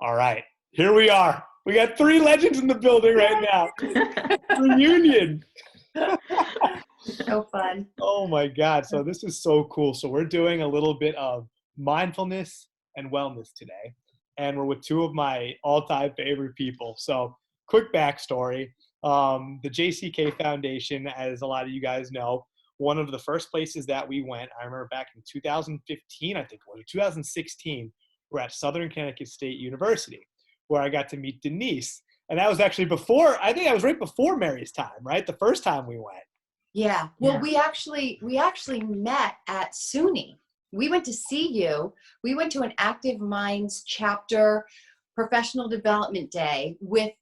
All right, here we are. We got three legends in the building right now. Reunion. So fun. Oh my God. So this is so cool. So we're doing a little bit of mindfulness and wellness today. And we're with two of my all-time favorite people. So quick backstory. The JCK Foundation, as a lot of you guys know, one of the first places that we went, I remember back in 2015, I think it was 2016, we're at Southern Connecticut State University, where I got to meet Denise. And that was actually before, I think that was right before Mary's time, right? The first time we went. Yeah. Well, Yeah. we actually met at SUNY. We went to see you. We went to an Active Minds chapter professional development day with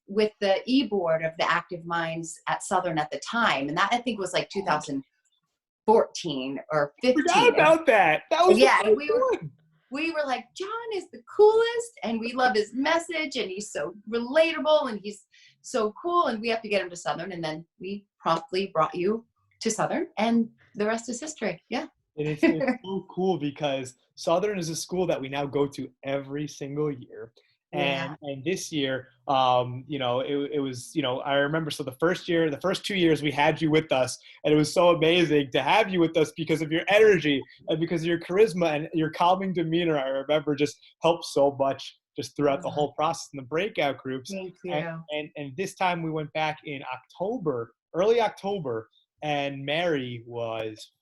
the e-board of the Active Minds at Southern at the time. And that I think was like 2014 or 15. Forgot about that. That was Yeah, the and first we were like, John is the coolest, and we love his message, and he's so relatable, and he's so cool, and we have to get him to Southern. And then we promptly brought you to Southern, and the rest is history. Yeah. And it's so cool because Southern is a school that we now go to every single year. Yeah. And this year, it was, I remember, so the first 2 years we had you with us, and it was so amazing to have you with us because of your energy and because of your charisma and your calming demeanor. I remember just helped so much just throughout the whole process in the breakout groups. Thank you. And this time we went back in October, early October, and Mary was,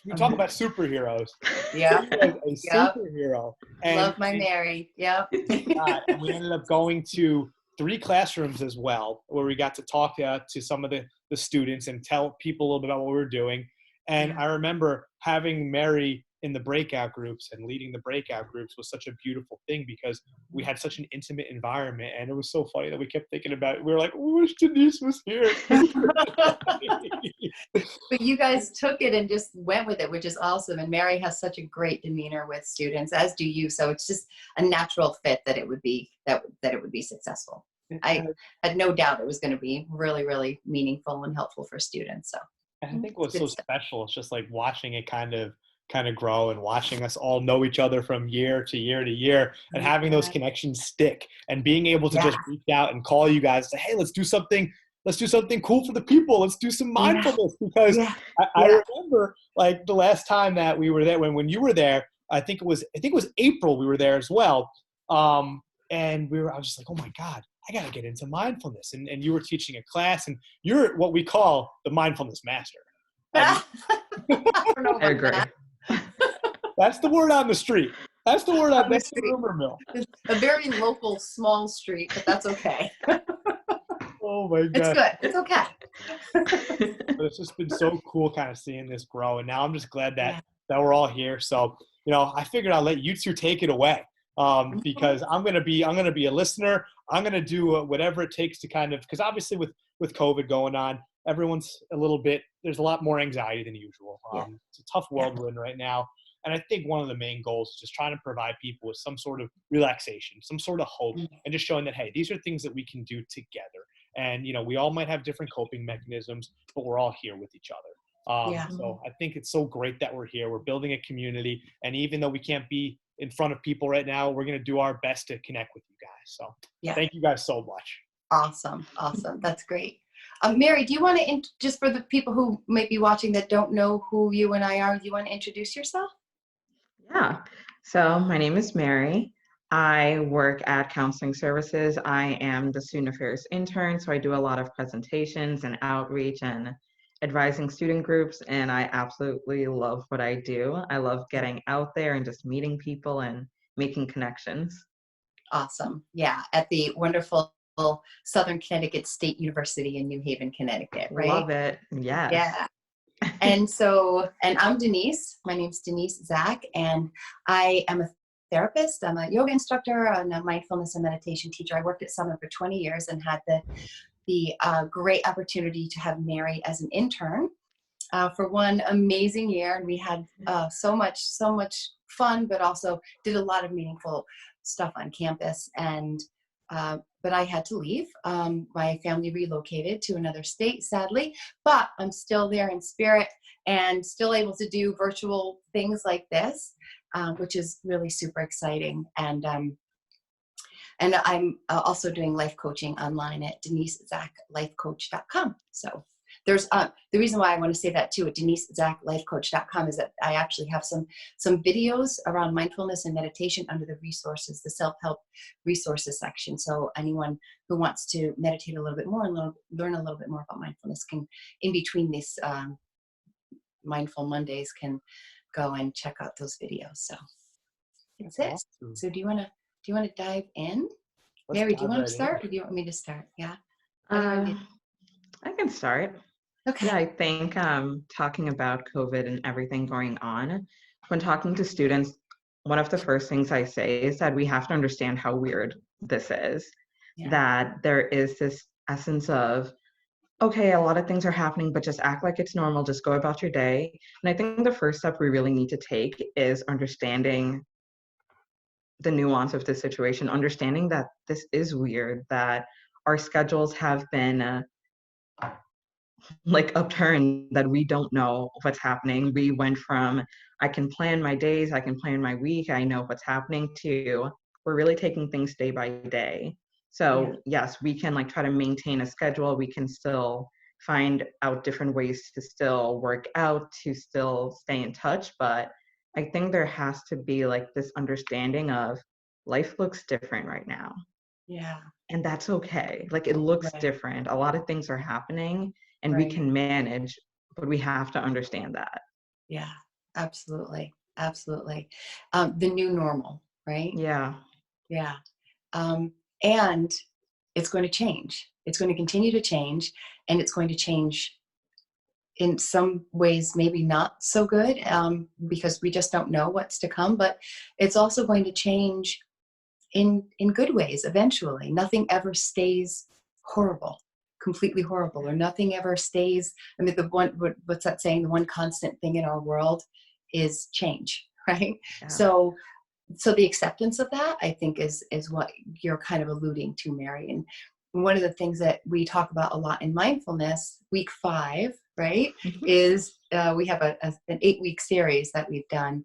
we talk about superheroes. Yeah. A superhero. And Love my Mary. Yep. we ended up going to 3 classrooms as well, where we got to talk to some of the students and tell people a little bit about what we were doing. And I remember having Mary in the breakout groups and leading the breakout groups was such a beautiful thing because we had such an intimate environment. And it was so funny that we kept thinking about it. We were like, we wish Denise was here. But you guys took it and just went with it, which is awesome. And Mary has such a great demeanor with students, as do you. So it's just a natural fit that it would be that it would be successful. I had no doubt it was going to be really, really meaningful and helpful for students. So I think what's so special is just like watching it kind of grow and watching us all know each other from year to year to year and having those connections stick and being able to just reach out and call you guys and say, hey, let's do something cool for the people. Let's do some mindfulness because I remember like the last time that we were there when you were there, I think it was April we were there as well. And I was just like, oh my God, I got to get into mindfulness. And you were teaching a class and you're what we call the mindfulness master. I agree. That's the word on the street. That's the word on the rumor mill. It's a very local, small street, but that's okay. Oh my God. It's good. It's okay. But it's just been so cool kind of seeing this grow. And now I'm just glad that we're all here. So, I figured I'll let you two take it away because I'm going to be a listener. I'm going to do whatever it takes to kind of, because obviously with COVID going on, everyone's there's a lot more anxiety than usual. It's a tough world we're in right now. And I think one of the main goals is just trying to provide people with some sort of relaxation, some sort of hope, and just showing that, hey, these are things that we can do together. And, we all might have different coping mechanisms, but we're all here with each other. So I think it's so great that we're here. We're building a community. And even though we can't be in front of people right now, we're going to do our best to connect with you guys. So thank you guys so much. Awesome. That's great. Mary, do you want to, just for the people who might be watching that don't know who you and I are, do you want to introduce yourself? Yeah. So my name is Mary. I work at Counseling Services. I am the Student Affairs intern, so I do a lot of presentations and outreach and advising student groups, and I absolutely love what I do. I love getting out there and just meeting people and making connections. Awesome. Yeah, at the wonderful Southern Connecticut State University in New Haven, Connecticut, right? Love it. Yes. Yeah. And I'm Denise. My name's Denise Zack, and I am a therapist. I'm a yoga instructor and a mindfulness and meditation teacher. I worked at Southern for 20 years and had the great opportunity to have Mary as an intern for one amazing year. And we had so much fun, but also did a lot of meaningful stuff on campus. And but I had to leave. My family relocated to another state, sadly, but I'm still there in spirit and still able to do virtual things like this, which is really super exciting. And And I'm also doing life coaching online at denisezacklifecoach.com. So there's the reason why I want to say that too at denisezacklifecoach.com is that I actually have some videos around mindfulness and meditation under the resources, the self-help resources section. So anyone who wants to meditate a little bit more and learn a little bit more about mindfulness can, in between these Mindful Mondays, can go and check out those videos. So that's it. Awesome. So do you want to dive in? Let's Mary, do you dive want right to start in. or do you want me to start? Yeah. I can start. Okay. Yeah, I think talking about COVID and everything going on, when talking to students, one of the first things I say is that we have to understand how weird this is. Yeah. That there is this essence of, okay, a lot of things are happening, but just act like it's normal, just go about your day. And I think the first step we really need to take is understanding the nuance of the situation, understanding that this is weird, that our schedules have been like upturned, that we don't know what's happening. We went from, I can plan my days, I can plan my week, I know what's happening, to we're really taking things day by day. So yes, we can like try to maintain a schedule. We can still find out different ways to still work out, to still stay in touch. But I think there has to be like this understanding of life looks different right now. Yeah. And that's okay. Like it looks Right. different. A lot of things are happening and we Right. can manage, but we have to understand that. Yeah, absolutely. Absolutely. The new normal, right? Yeah. Yeah. And it's going to change. It's going to continue to change, and it's going to change in some ways, maybe not so good, because we just don't know what's to come, but it's also going to change in good ways eventually. Nothing ever stays horrible, completely horrible, or nothing ever stays. I mean, what's that saying? The one constant thing in our world is change, right? Yeah. So the acceptance of that, I think, is what you're kind of alluding to, Mary. And one of the things that we talk about a lot in mindfulness, week 5, right, is we have an 8-week series that we've done.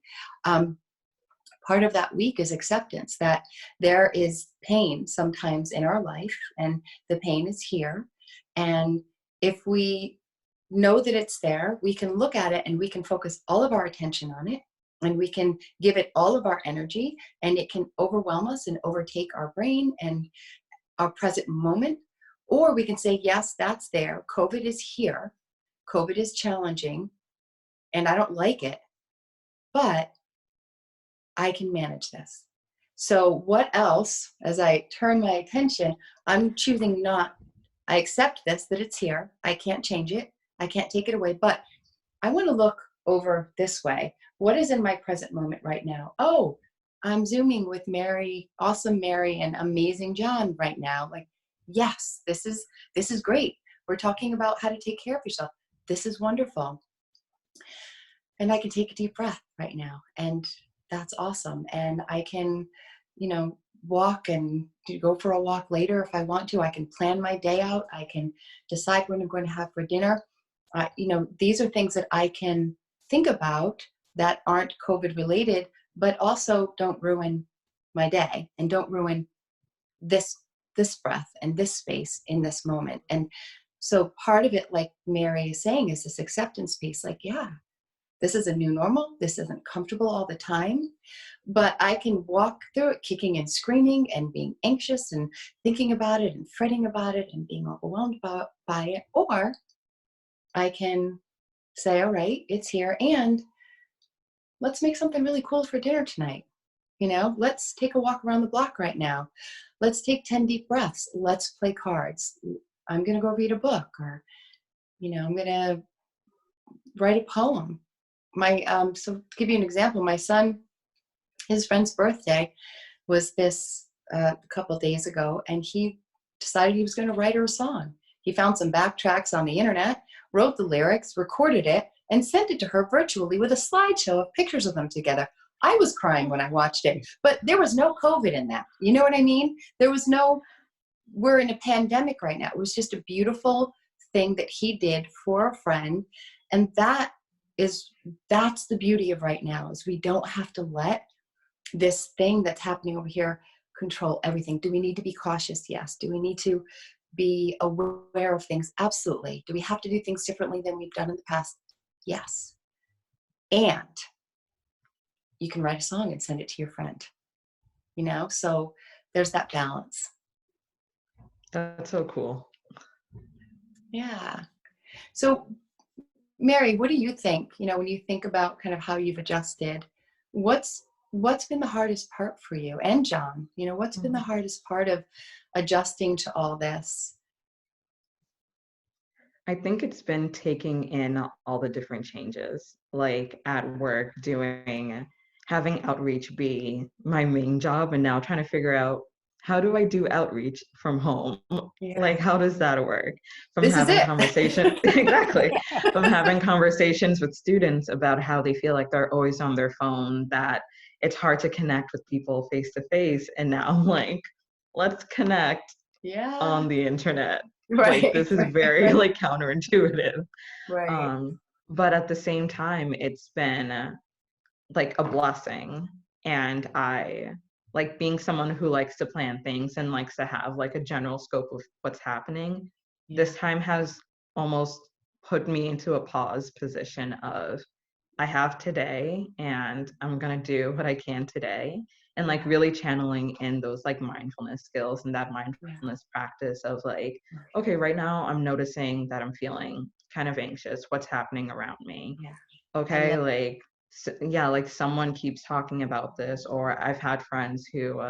Part of that week is acceptance, that there is pain sometimes in our life, and the pain is here. And if we know that it's there, we can look at it and we can focus all of our attention on it, and we can give it all of our energy, and it can overwhelm us and overtake our brain and our present moment. Or we can say, yes, that's there. COVID is here. COVID is challenging, and I don't like it, but I can manage this. So what else, as I turn my attention, I'm choosing not, I accept this, that it's here. I can't change it. I can't take it away, but I want to look over this way. What is in my present moment right now? Oh, I'm Zooming with Mary, awesome Mary, and amazing John right now. Like, yes, this is great. We're talking about how to take care of yourself. This is wonderful. And I can take a deep breath right now, and that's awesome. And I can, walk and go for a walk later if I want to. I can plan my day out. I can decide what I'm going to have for dinner. These are things that I can think about that aren't COVID related, but also don't ruin my day and don't ruin this breath and this space in this moment. And so part of it, like Mary is saying, is this acceptance piece. Like, yeah, this is a new normal. This isn't comfortable all the time, but I can walk through it kicking and screaming and being anxious and thinking about it and fretting about it and being overwhelmed by it. Or I can say, all right, it's here, and let's make something really cool for dinner tonight. Let's take a walk around the block right now. Let's take 10 deep breaths. Let's play cards. I'm going to go read a book, or, I'm going to write a poem. So to give you an example, my son, his friend's birthday was this a couple of days ago, and he decided he was going to write her a song. He found some backtracks on the internet, wrote the lyrics, recorded it, and sent it to her virtually with a slideshow of pictures of them together. I was crying when I watched it, but there was no COVID in that. You know what I mean? We're in a pandemic right now. It was just a beautiful thing that he did for a friend. And that's the beauty of right now, is we don't have to let this thing that's happening over here control everything? Do we need to be cautious? Yes. Do we need to be aware of things? Absolutely. Do we have to do things differently than we've done in the past? Yes. And you can write a song and send it to your friend, so there's that balance. That's so cool. Yeah. So Mary, what do you think, when you think about kind of how you've adjusted, what's been the hardest part for you? And John, what's been the hardest part of adjusting to all this? I think it's been taking in all the different changes, like at work, having outreach be my main job, and now trying to figure out, how do I do outreach from home? Yeah. Like, how does that work? From This having is it. conversation, exactly, from having conversations with students about how they feel like they're always on their phone, that it's hard to connect with people face to face. And now I'm like, let's connect on the internet. Right. Like, this is very like counterintuitive. Right. But at the same time, it's been like a blessing. And I like being someone who likes to plan things and likes to have like a general scope of what's happening. This time has almost put me into a pause position of, I have today and I'm going to do what I can today. And like really channeling in those like mindfulness skills and that mindfulness practice of like, okay, right now I'm noticing that I'm feeling kind of anxious. What's happening around me? Okay, like, like someone keeps talking about this, or I've had friends who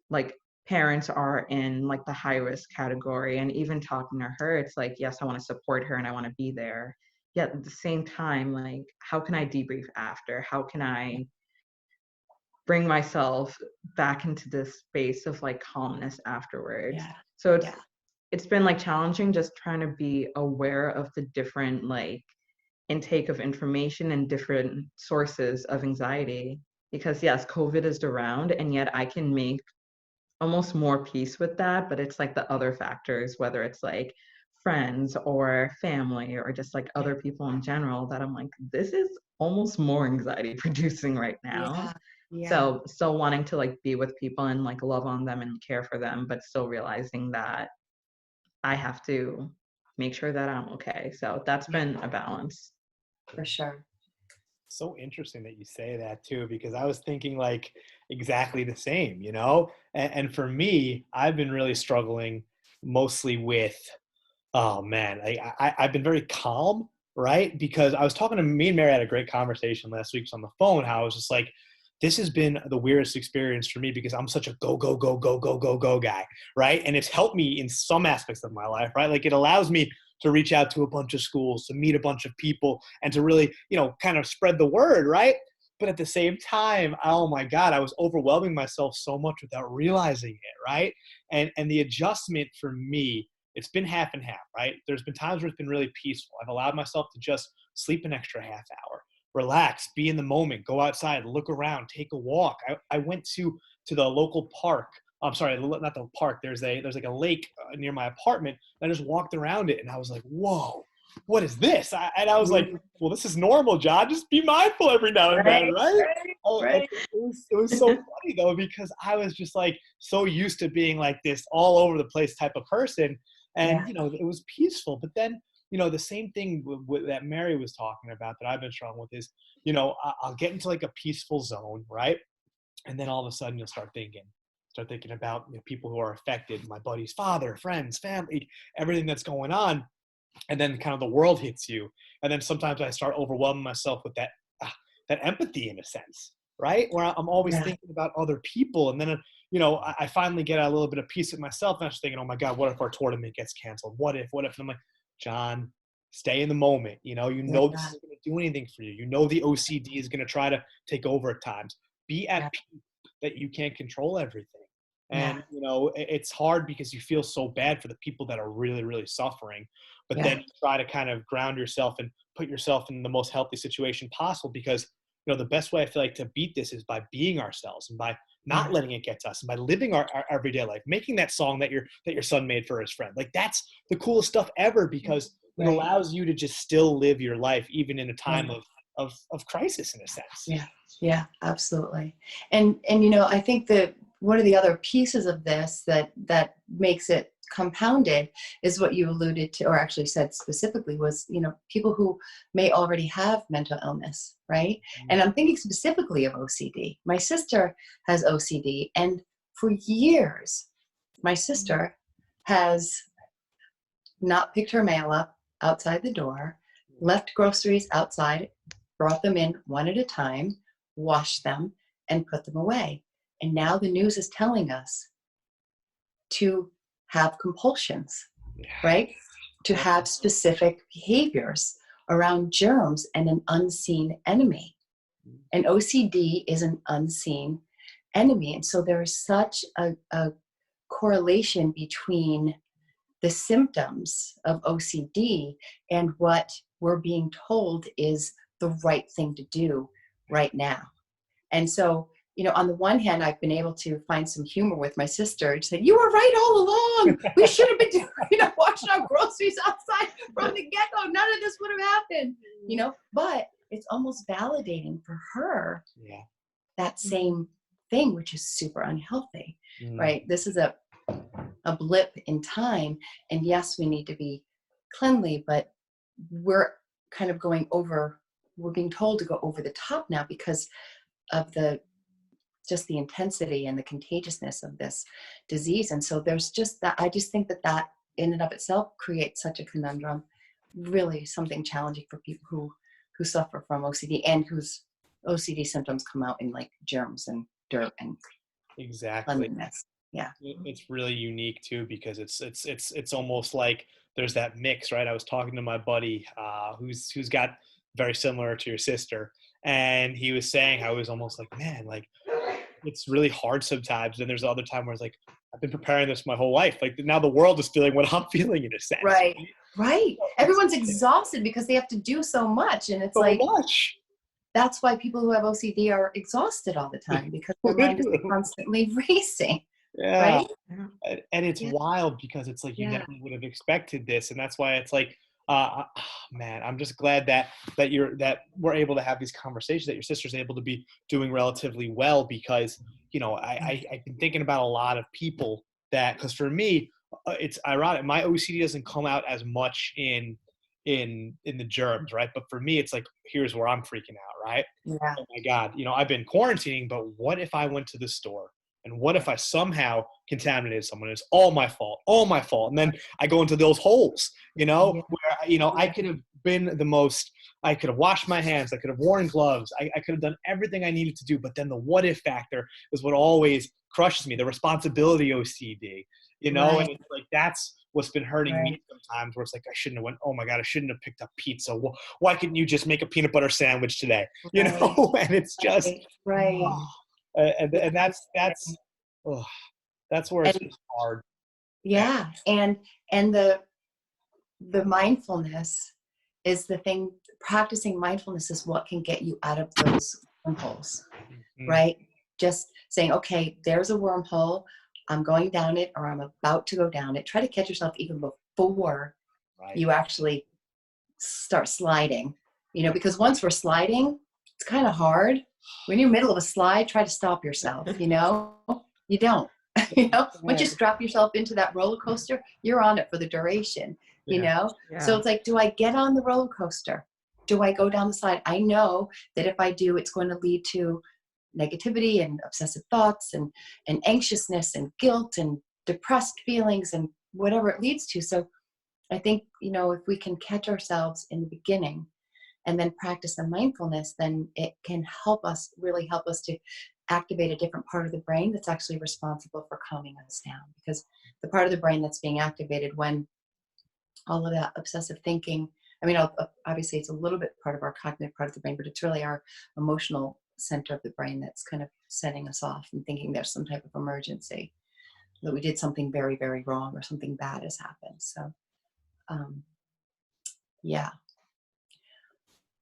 like parents are in like the high risk category, and even talking to her, it's like, yes, I want to support her and I want to be there. Yet at the same time, like, how can I debrief after? How can I bring myself back into this space of like calmness afterwards? So it's been like challenging just trying to be aware of the different like intake of information and different sources of anxiety, because yes, COVID is around, and yet I can make almost more peace with that. But it's like the other factors, whether it's like friends or family or just like other people in general, that I'm like, this is almost more anxiety producing right now. So still wanting to like be with people and like love on them and care for them, but still realizing that I have to make sure that I'm okay. So that's been a balance. For sure. So interesting that you say that too, because I was thinking like exactly the same, and for me, I've been really struggling mostly with, oh man, I've been very calm, right? Because I was talking to me and Mary had a great conversation last week on the phone, how I was just like, this has been the weirdest experience for me because I'm such a go, go, go, go, go, go, go guy, right? And it's helped me in some aspects of my life, right? Like it allows me to reach out to a bunch of schools, to meet a bunch of people, and to really, kind of spread the word, right? But at the same time, oh my God, I was overwhelming myself so much without realizing it, right? And the adjustment for me, it's been half and half, right? There's been times where it's been really peaceful. I've allowed myself to just sleep an extra half hour, relax, be in the moment, go outside, look around, take a walk. I went to the local park. I'm sorry, not the park. There's like a lake near my apartment. And I just walked around it and I was like, whoa, what is this? And I was like, well, this is normal, John. Just be mindful every now and then, right? Right. It was so funny though, because I was just like so used to being like this all over the place type of person. And, it was peaceful. But then, the same thing that Mary was talking about that I've been struggling with is, I'll get into like a peaceful zone, right? And then all of a sudden you'll start thinking about people who are affected, my buddy's father, friends, family, everything that's going on. And then kind of the world hits you. And then sometimes I start overwhelming myself with that empathy in a sense, right? Where I'm always thinking about other people. And then, I finally get a little bit of peace with myself. And I'm just thinking, oh my God, what if our tournament gets canceled? What if? And I'm like, John, stay in the moment. This isn't going to do anything for you. The OCD is going to try to take over at times. Be at peace that you can't control everything. And, it's hard because you feel so bad for the people that are really, really suffering. But then you try to kind of ground yourself and put yourself in the most healthy situation possible, because, the best way I feel like to beat this is by being ourselves and by not letting it get to us and by living our everyday life, making that song that your son made for his friend. Like that's the coolest stuff ever, because it allows you to just still live your life, even in a time of crisis in a sense. Yeah, absolutely. And I think that one of the other pieces of this that makes it compounded is what you alluded to, or actually said specifically, was, people who may already have mental illness, right? And I'm thinking specifically of OCD. My sister has OCD, and for years, my sister has not picked her mail up outside the door, left groceries outside, brought them in one at a time, washed them, and put them away. And now the news is telling us to have compulsions, right? To have specific behaviors around germs and an unseen enemy. And OCD is an unseen enemy. And so there is such a correlation between the symptoms of OCD and what we're being told is the right thing to do right now. And so, on the one hand, I've been able to find some humor with my sister and say, you were right all along. We should have been doing, washing our groceries outside from the get-go. None of this would have happened, but it's almost validating for her that same thing, which is super unhealthy, right? This is a blip in time. And yes, we need to be cleanly, but we're kind of we're being told to go over the top now because of just the intensity and the contagiousness of this disease. And so there's just that, I just think that in and of itself creates such a conundrum, really something challenging for people who suffer from OCD and whose OCD symptoms come out in like germs and dirt and cleanliness. Yeah. It's really unique too, because it's almost like there's that mix, right? I was talking to my buddy who's got very similar to your sister, and he was saying how it was almost like, man, like it's really hard sometimes. And there's the other time where it's like, I've been preparing this my whole life. Like now the world is feeling what I'm feeling in a sense. Right. Everyone's exhausted because they have to do so much. And it's that's why people who have OCD are exhausted all the time, because their mind is constantly racing. Yeah. Right? And it's wild because it's like, you never would have expected this. And that's why it's like, man, I'm just glad that we're able to have these conversations, that your sister's able to be doing relatively well, because, I've been thinking about a lot of people because for me, it's ironic. My OCD doesn't come out as much in the germs, right? But for me, it's like, here's where I'm freaking out, right? Yeah. Oh my God, I've been quarantining, but what if I went to the store? And what if I somehow contaminated someone? It's all my fault. And then I go into those holes, where, I could have been I could have washed my hands. I could have worn gloves. I could have done everything I needed to do. But then the what if factor is what always crushes me. The responsibility OCD, and it's like, that's what's been hurting me sometimes, where it's like, I shouldn't have oh my God, I shouldn't have picked up pizza. Why couldn't you just make a peanut butter sandwich today? And it's just, and that's where it's just hard. Yeah. And the mindfulness is the thing. Practicing mindfulness is what can get you out of those wormholes, right? Just saying, okay, there's a wormhole. I'm going down it, or I'm about to go down it. Try to catch yourself even before you actually start sliding, because once we're sliding, it's kind of hard. When you're in the middle of a slide, try to stop yourself, You don't, once you strap yourself into that roller coaster, you're on it for the duration, So it's like, do I get on the roller coaster? Do I go down the slide? I know that if I do, it's going to lead to negativity and obsessive thoughts and anxiousness and guilt and depressed feelings and whatever it leads to. So I think, if we can catch ourselves in the beginning and then practice the mindfulness, then it can really help us to activate a different part of the brain that's actually responsible for calming us down. Because the part of the brain that's being activated when all of that obsessive thinking, obviously it's a little bit part of our cognitive part of the brain, but it's really our emotional center of the brain that's kind of setting us off and thinking there's some type of emergency, that we did something very, very wrong or something bad has happened. So,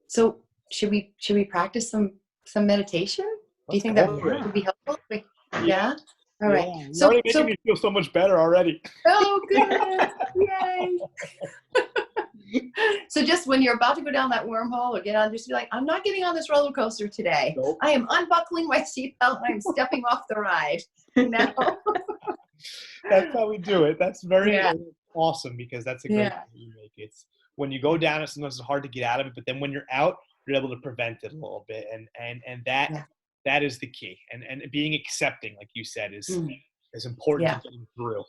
So should we practice some meditation? Do you think that would be helpful? Yeah. All right. You're already making me feel so much better already. Oh, good. Yay. So just when you're about to go down that wormhole or get on, just be like, I'm not getting on this roller coaster today. Nope. I am unbuckling my seatbelt and I'm stepping off the ride. You know? That's how we do it. That's very awesome, because that's a great point you make. It's when you go down it, sometimes it's hard to get out of it, but then when you're out, you're able to prevent it a little bit. And that is the key. And being accepting, like you said, is important to getting through.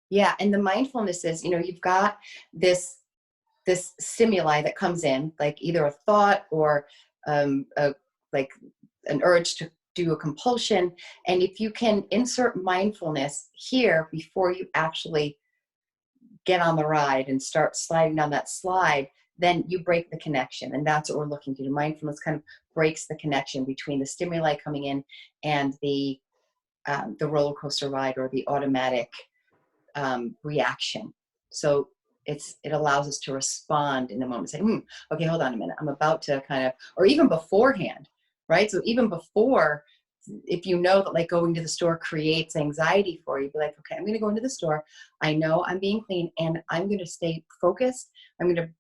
Yeah. And the mindfulness is, you've got this stimuli that comes in, like either a thought or like an urge to do a compulsion. And if you can insert mindfulness here before you actually get on the ride and start sliding down that slide, then you break the connection. And that's what we're looking to do. Mindfulness kind of breaks the connection between the stimuli coming in and the roller coaster ride or the automatic reaction. So it allows us to respond in the moment. Say, okay, hold on a minute. I'm about to kind of, or even beforehand, right? So even before, if you know that like going to the store creates anxiety for you, be like, okay, I'm going to go into the store. I know I'm being clean and I'm going to stay focused. I'm going to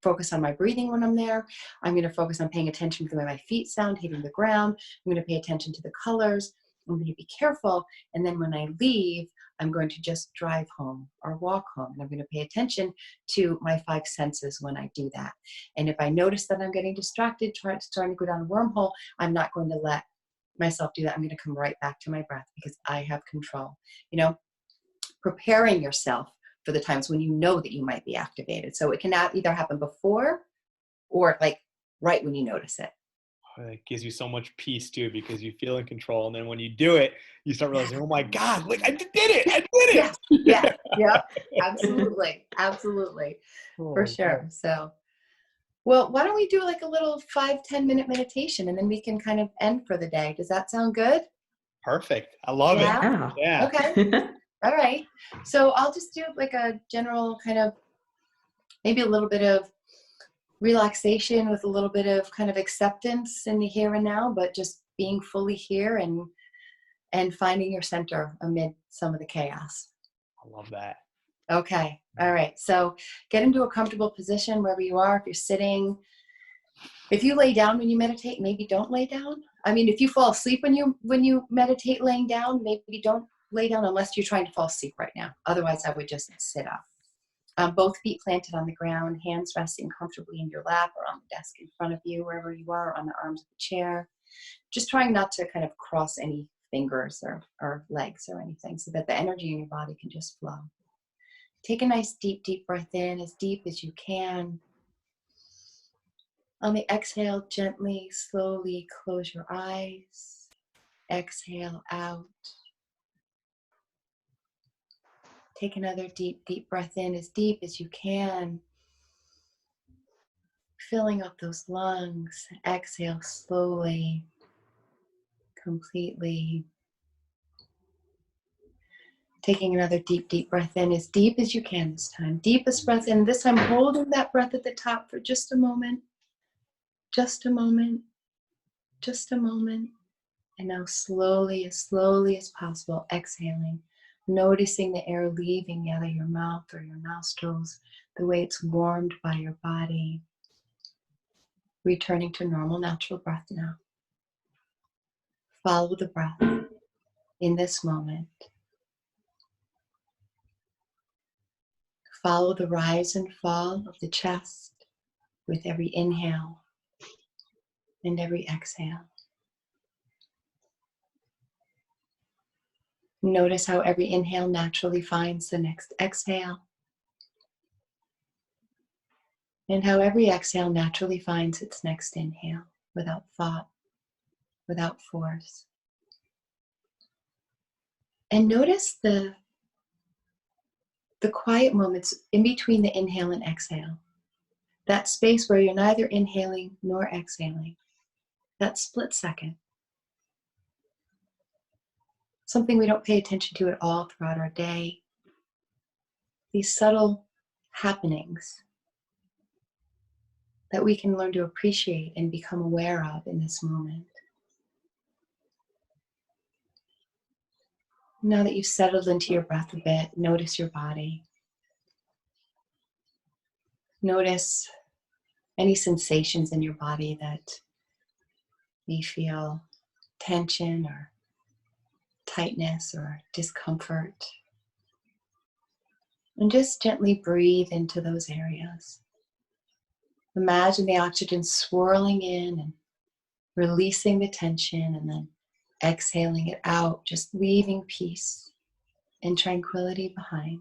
focus on my breathing when I'm there. I'm going to focus on paying attention to the way my feet sound hitting the ground. I'm going to pay attention to the colors. I'm going to be careful. And then when I leave, I'm going to just drive home or walk home. And I'm going to pay attention to my 5 senses when I do that. And if I notice that I'm getting distracted, starting to go down a wormhole, I'm not going to let myself do that. I'm going to come right back to my breath because I have control. Preparing yourself for the times when you know that you might be activated. So it can either happen before or like right when you notice it. It gives you so much peace too, because you feel in control. And then when you do it, you start realizing, oh my God, like I did it. I did it. Yeah, absolutely. Absolutely. For sure. God. So, well, why don't we do like a little 5-10 minute meditation and then we can kind of end for the day. Does that sound good? Perfect. I love it. Yeah. Okay. All right. So I'll just do like a general kind of, maybe a little bit of relaxation with a little bit of kind of acceptance in the here and now, but just being fully here and finding your center amid some of the chaos. I love that. Okay. All right. So get into a comfortable position wherever you are. If you're sitting, if you lay down when you meditate, maybe don't lay down. I mean, if you fall asleep when you meditate laying down, maybe don't lay down unless you're trying to fall asleep right now. Otherwise, I would just sit up. Both feet planted on the ground, hands resting comfortably in your lap or on the desk in front of you, wherever you are, on the arms of the chair. Just trying not to kind of cross any fingers or legs or anything so that the energy in your body can just flow. Take a nice deep, deep breath in, as deep as you can. On the exhale, gently, slowly close your eyes. Exhale out. Take another deep, deep breath in, as deep as you can. Filling up those lungs. Exhale slowly, completely. Taking another deep, deep breath in, as deep as you can this time. Deepest breath in. This time, holding that breath at the top for just a moment. Just a moment. Just a moment. And now slowly as possible, exhaling. Noticing the air leaving either your mouth or your nostrils, the way it's warmed by your body. Returning to normal, natural breath now. Follow the breath in this moment. Follow the rise and fall of the chest with every inhale and every exhale. Notice how every inhale naturally finds the next exhale, and how every exhale naturally finds its next inhale without thought, without force. And notice the quiet moments in between the inhale and exhale. That space where you're neither inhaling nor exhaling. That split second. Something we don't pay attention to at all throughout our day. These subtle happenings that we can learn to appreciate and become aware of in this moment. Now that you've settled into your breath a bit, notice your body. Notice any sensations in your body that may feel tension or tightness or discomfort. And just gently breathe into those areas. Imagine the oxygen swirling in and releasing the tension, and then exhaling it out, just leaving peace and tranquility behind.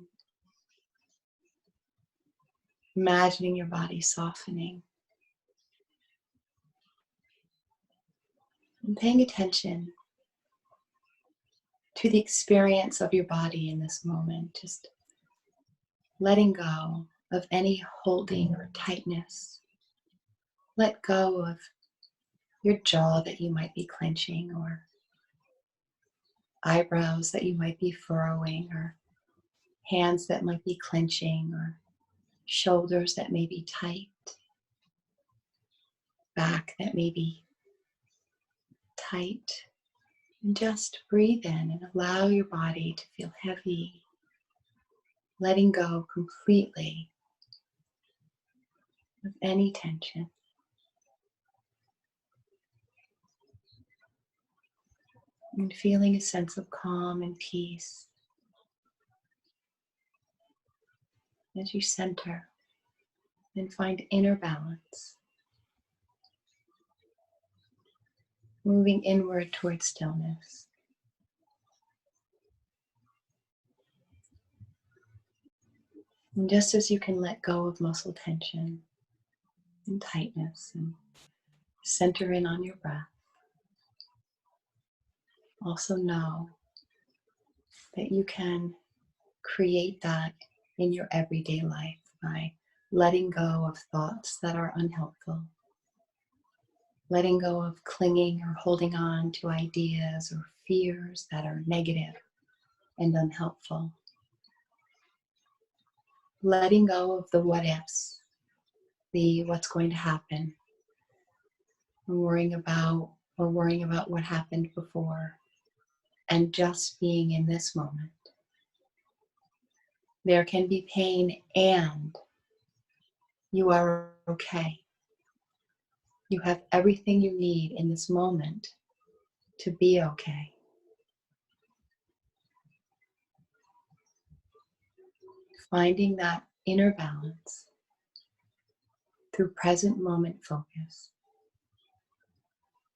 Imagining your body softening. And paying attention to the experience of your body in this moment. Just letting go of any holding or tightness. Let go of your jaw that you might be clenching, or eyebrows that you might be furrowing, or hands that might be clenching, or shoulders that may be tight, back that may be tight. And just breathe in and allow your body to feel heavy, letting go completely of any tension. And feeling a sense of calm and peace as you center and find inner balance. Moving inward towards stillness. And just as you can let go of muscle tension and tightness and center in on your breath, also know that you can create that in your everyday life by letting go of thoughts that are unhelpful, letting go of clinging or holding on to ideas or fears that are negative and unhelpful, letting go of the what ifs, the what's going to happen, or worrying about what happened before, and just being in this moment. There can be pain, and you are okay. You have everything you need in this moment to be okay. Finding that inner balance through present moment focus,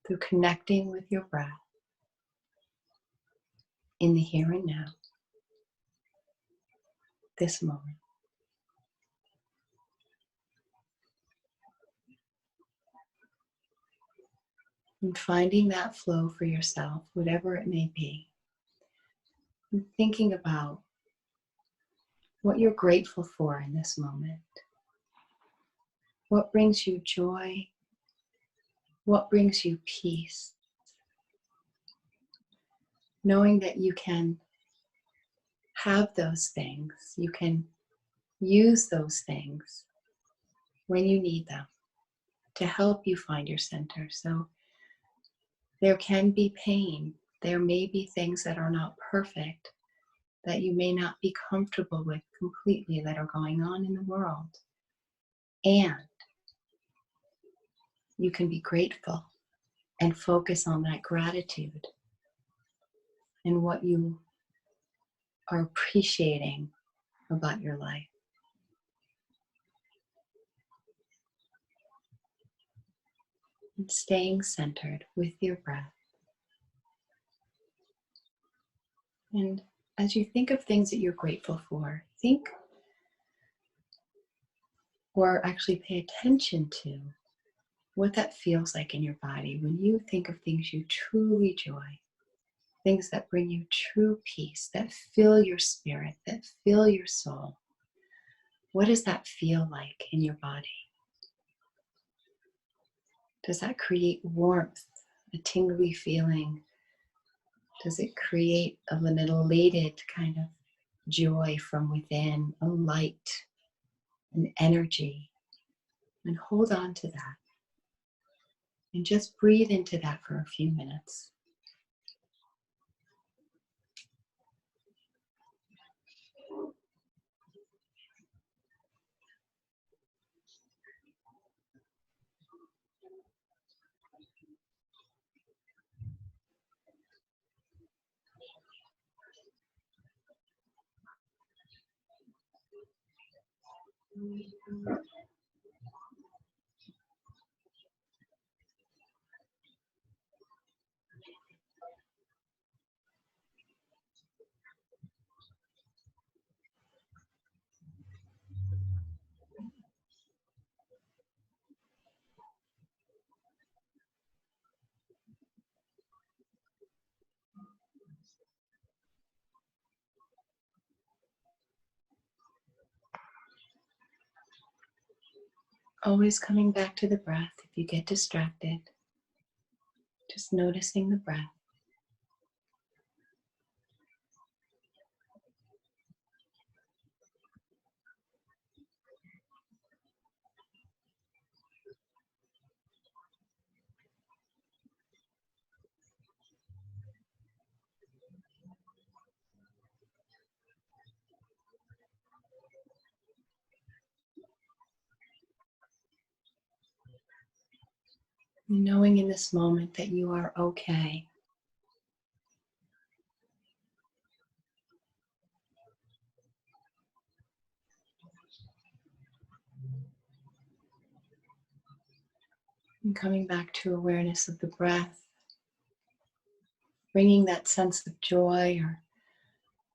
through connecting with your breath in the here and now, this moment. And finding that flow for yourself, whatever it may be. And thinking about what you're grateful for in this moment. What brings you joy? What brings you peace? Knowing that you can have those things, you can use those things when you need them to help you find your center. So there can be pain. There may be things that are not perfect, that you may not be comfortable with completely, that are going on in the world. And you can be grateful and focus on that gratitude and what you are appreciating about your life. And staying centered with your breath. And as you think of things that you're grateful for, think or actually pay attention to what that feels like in your body when you think of things you truly enjoy, things that bring you true peace, that fill your spirit, that fill your soul. What does that feel like in your body? Does that create warmth, a tingly feeling? Does it create an elated kind of joy from within, a light, an energy? And hold on to that. And just breathe into that for a few minutes. Always coming back to the breath. If you get distracted, just noticing the breath. Knowing in this moment that you are okay. And coming back to awareness of the breath, bringing that sense of joy or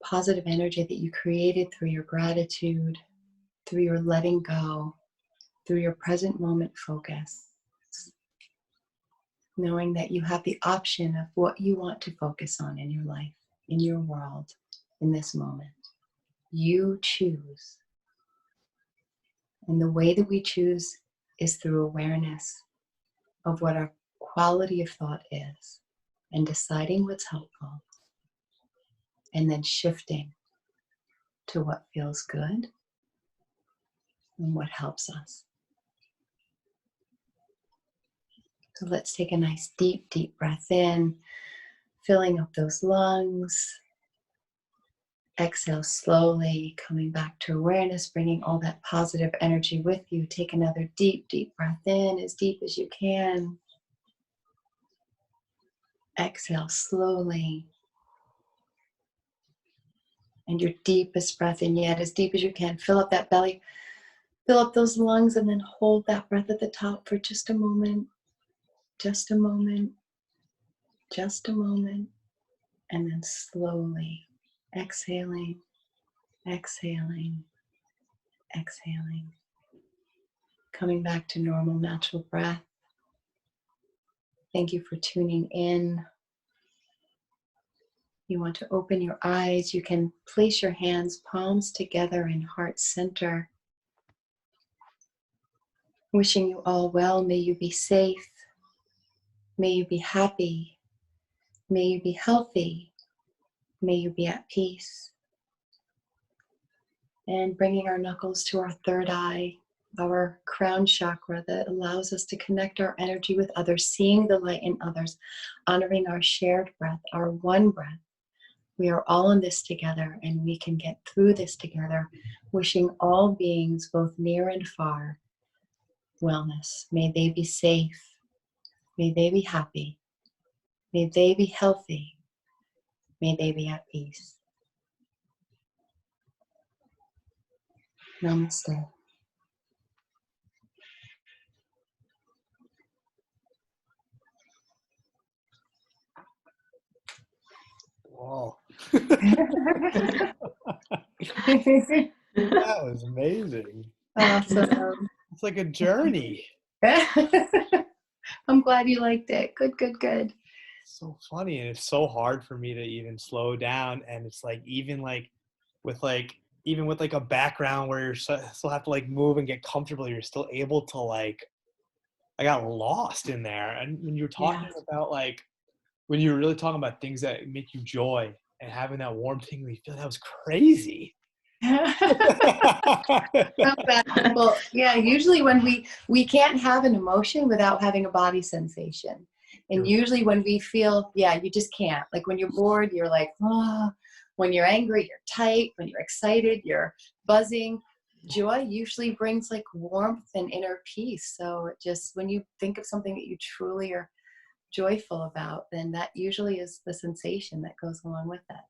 positive energy that you created through your gratitude, through your letting go, through your present moment focus. Knowing that you have the option of what you want to focus on in your life, in your world, in this moment. You choose. And the way that we choose is through awareness of what our quality of thought is and deciding what's helpful and then shifting to what feels good and what helps us. So let's take a nice deep, deep breath in, filling up those lungs. Exhale slowly, coming back to awareness, bringing all that positive energy with you. Take another deep, deep breath in, as deep as you can. Exhale slowly. And your deepest breath in yet, as deep as you can. Fill up that belly, fill up those lungs, and then hold that breath at the top for just a moment. Just a moment. Just a moment. And then slowly exhaling, exhaling, exhaling. Coming back to normal, natural breath. Thank you for tuning in. You want to open your eyes. You can place your hands, palms together in heart center. Wishing you all well. May you be safe. May you be happy. May you be healthy. May you be at peace. And bringing our knuckles to our third eye, our crown chakra that allows us to connect our energy with others, seeing the light in others, honoring our shared breath, our one breath. We are all in this together and we can get through this together, wishing all beings, both near and far, wellness. May they be safe. May they be happy. May they be healthy. May they be at peace. Namaste. Whoa. That Awesome. was amazing. It's like a journey. I'm glad you liked it. Good, good, good. So funny, and it's so hard for me to even slow down. And it's like even with a background where you're still have to like move and get comfortable, you're still able to like. I got lost in there, and when you're talking about like when you're really talking about things that make you joy and having that warm tingly feeling, that was crazy. Well, yeah, usually when we can't have an emotion without having a body sensation. And usually when we feel, you just can't. Like when you're bored, you're like, oh. When you're angry, you're tight. When you're excited, you're buzzing. Joy usually brings like warmth and inner peace. So it just, when you think of something that you truly are joyful about, then that usually is the sensation that goes along with that.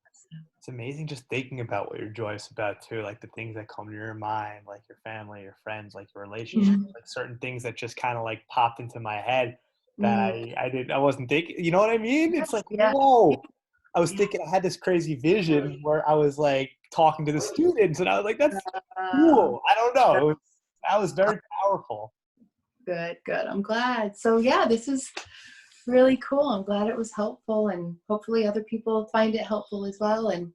It's amazing just thinking about what you're joyous about too, like the things that come to your mind, like your family, your friends, like your relationship, like certain things that just kind of like popped into my head that I wasn't thinking, you know what I mean? It's like, Yeah. whoa. I was thinking I had this crazy vision where I was like talking to the students and I was like, that's cool. I don't know. That was very powerful. Good. I'm glad. So yeah, this is really cool. I'm glad it was helpful, and hopefully other people find it helpful as well. And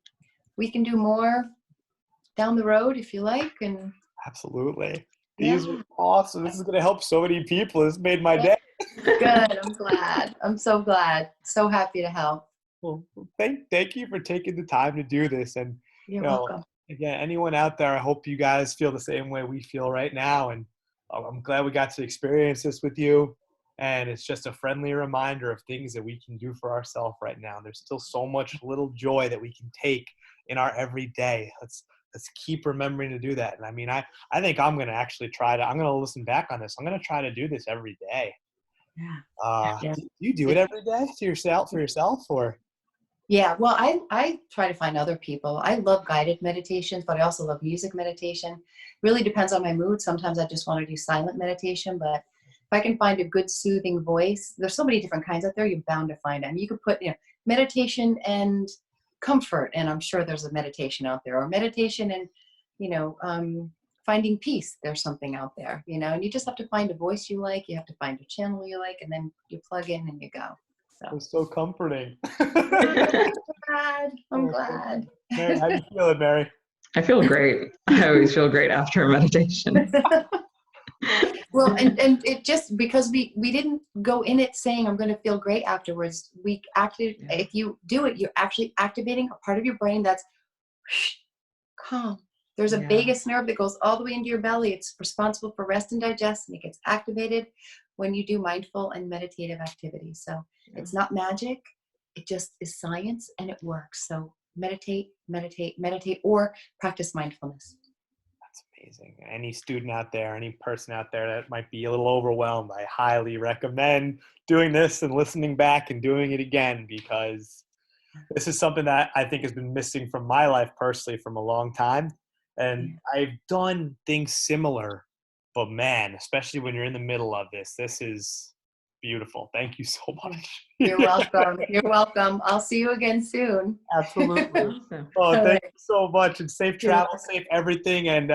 we can do more down the road if you like. And Absolutely. These are awesome. This is going to help so many people. This made my day. Good. I'm glad. I'm so glad. So happy to help. Well, thank you for taking the time to do this. And You're welcome. again, anyone out there, I hope you guys feel the same way we feel right now. And I'm glad we got to experience this with you. And it's just a friendly reminder of things that we can do for ourselves right now. There's still so much little joy that we can take in our everyday. Let's keep remembering to do that. And I mean, I think I'm going to actually I'm going to listen back on this. I'm going to try to do this every day. Yeah. Do you do it every day for yourself or? Yeah, well, I try to find other people. I love guided meditations, but I also love music meditation. Really depends on my mood. Sometimes I just want to do silent meditation, but if I can find a good soothing voice, there's so many different kinds out there, you're bound to find them. You could put, meditation and comfort, and I'm sure there's a meditation out there, or meditation and, finding peace. There's something out there, and you just have to find a voice you like. You have to find a channel you like, and then you plug in and you go. So. It's so comforting. I'm glad. Mary, how do you feel, Mary? I feel great. I always feel great after a meditation. Well, and it just, because we didn't go in it saying I'm going to feel great afterwards. If you do it, you're actually activating a part of your brain that's calm. There's a vagus nerve that goes all the way into your belly. It's responsible for rest and digest, and it gets activated when you do mindful and meditative activities. So it's not magic. It just is science, and it works. So meditate, or practice mindfulness. That's amazing. Any student out there, any person out there that might be a little overwhelmed, I highly recommend doing this and listening back and doing it again, because this is something that I think has been missing from my life personally from a long time. And I've done things similar, but man, especially when you're in the middle of this is beautiful. Thank you so much. You're welcome. You're welcome. I'll see you again soon. Absolutely. Oh, thank you so much, and safe travel, safe everything. And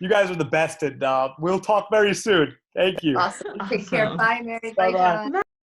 you guys are the best. And we'll talk very soon. Thank you. Awesome. Take care. Bye, Mary. Bye-bye. Bye.